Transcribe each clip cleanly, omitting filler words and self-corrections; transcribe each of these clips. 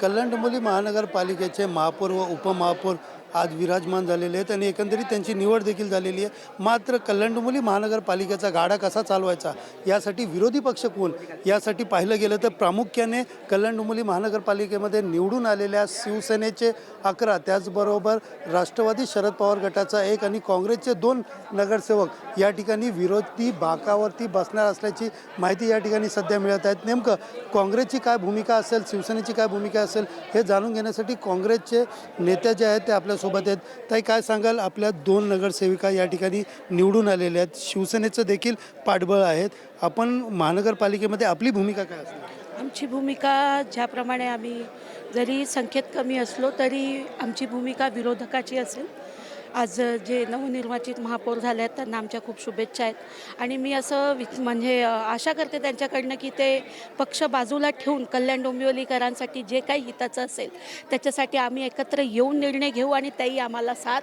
कल्याण डोंबिवली महानगरपालिकेचे महापौर व उपमहापौर आज विराजमान झालेले आहेत आणि एकंदरीत त्यांची निवड देखील झालेली आहे। मात्र कल्याण डोंबिवली महानगरपालिकेचा गाडा कसा चालवायचा यासाठी विरोधी पक्ष कोण यासाठी पाहिलं गेलं तर प्रामुख्याने कल्याण डोंबिवली महानगरपालिकेमध्ये निवडून आलेल्या शिवसेनेचे 11, त्याचबरोबर राष्ट्रवादी शरद पवार गटाचा 1 आणि काँग्रेसचे 2 नगरसेवक या ठिकाणी विरोधी बाकावरती बसणार असल्याची माहिती या ठिकाणी सध्या मिळत आहे। नेमकं काँग्रेसची काय भूमिका असेल, शिवसेनेची काय भूमिका असेल हे जाणून घेण्यासाठी काँग्रेसचे नेते जे आहेत ते आपल्यासोबत आहेत। ताई, काय सांगाल, आपल्या 2 नगरसेविका या ठिकाणी निवडून आलेल्या आहेत, शिवसेनेचं देखील पाठबळ आहेत, आपण महानगरपालिकेमध्ये आपली भूमिका काय असेल? आमची भूमिका ज्याप्रमाणे आम्ही जरी संख्येत कमी असलो तरी आमची भूमिका विरोधकाची असेल। आज जे नवनिर्वाचित महापौर झाले आहेत त्यांना आमच्या खूप शुभेच्छा आहेत आणि मी असं म्हणजे आशा करते त्यांच्याकडनं की ते पक्ष बाजूला ठेवून कल्याण डोंबिवलीकरांसाठी जे काही हिताचं असेल त्याच्यासाठी आम्ही एकत्र येऊन निर्णय घेऊ आणि त्याही आम्हाला साथ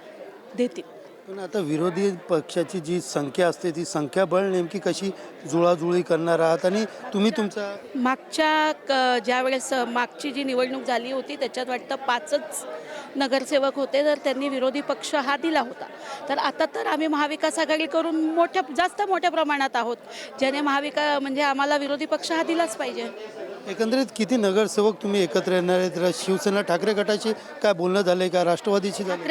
देतील। पण आता विरोधी पक्षाची जी संख्या असते ती संख्याबळ नेमकी कशी जुळाजुळी करणार आहात आणि तुम्ही तुमचा मागच्या ज्यावेळेस मागची जी निवडणूक झाली होती त्याच्यात वाटतं 5च नगरसेवक होते, तर त्यांनी विरोधी पक्ष हा दिला होता। तर आता तर आम्ही महाविकास आघाडी करून जास्त मोठ्या प्रमाणात आहोत, ज्याने म्हणजे आम्हाला विरोधी पक्ष हा दिलाच पाहिजे। एकंदरीत किती नगरसेवक तुम्ही एकत्र येणार आहेत? शिवसेना ठाकरे गटाची काय बोलणं झालंय का, राष्ट्रवादीची झाली?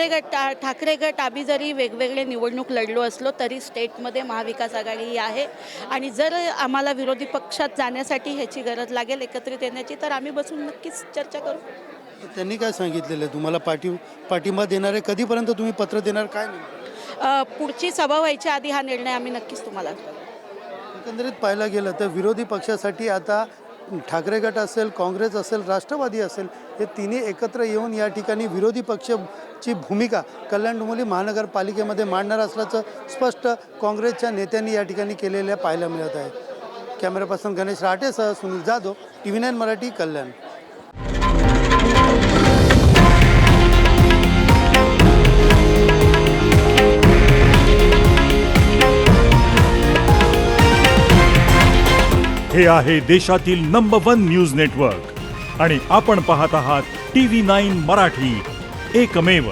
ठाकरे गट आम्ही जरी वेगवेगळे निवडणूक लढलो असलो तरी स्टेटमध्ये महाविकास आघाडी ही आहे आणि जर आम्हाला विरोधी पक्षात जाण्यासाठी ह्याची गरज लागेल एकत्रित येण्याची तर आम्ही बसून नक्कीच चर्चा करू। त्यांनी काय सांगितलेलं आहे तुम्हाला? पाठिंबा देणार आहे? कधीपर्यंत तुम्ही पत्र देणार, काय नाही? पुढची सभा व्हायच्या आधी हा निर्णय आम्ही नक्कीच तुम्हाला एकंदरीत पाहायला गेलं तर विरोधी पक्षासाठी आता ठाकरे गट असेल, काँग्रेस असेल, राष्ट्रवादी असेल, हे तिन्ही एकत्र येऊन या ठिकाणी विरोधी पक्षाची भूमिका कल्याण डोंबिवली महानगरपालिकेमध्ये मांडणार असल्याचं स्पष्ट काँग्रेसच्या नेत्यांनी या ठिकाणी केलेल्या पाहायला मिळत आहे। कॅमेरा पर्सन गणेश राटेसह सुनील जाधव, TV9 मराठी, कल्याण। हे आहे देशातील नंबर 1 न्यूज नेटवर्क आणि आपण पाहत आहात TV9 मराठी, एकमेव।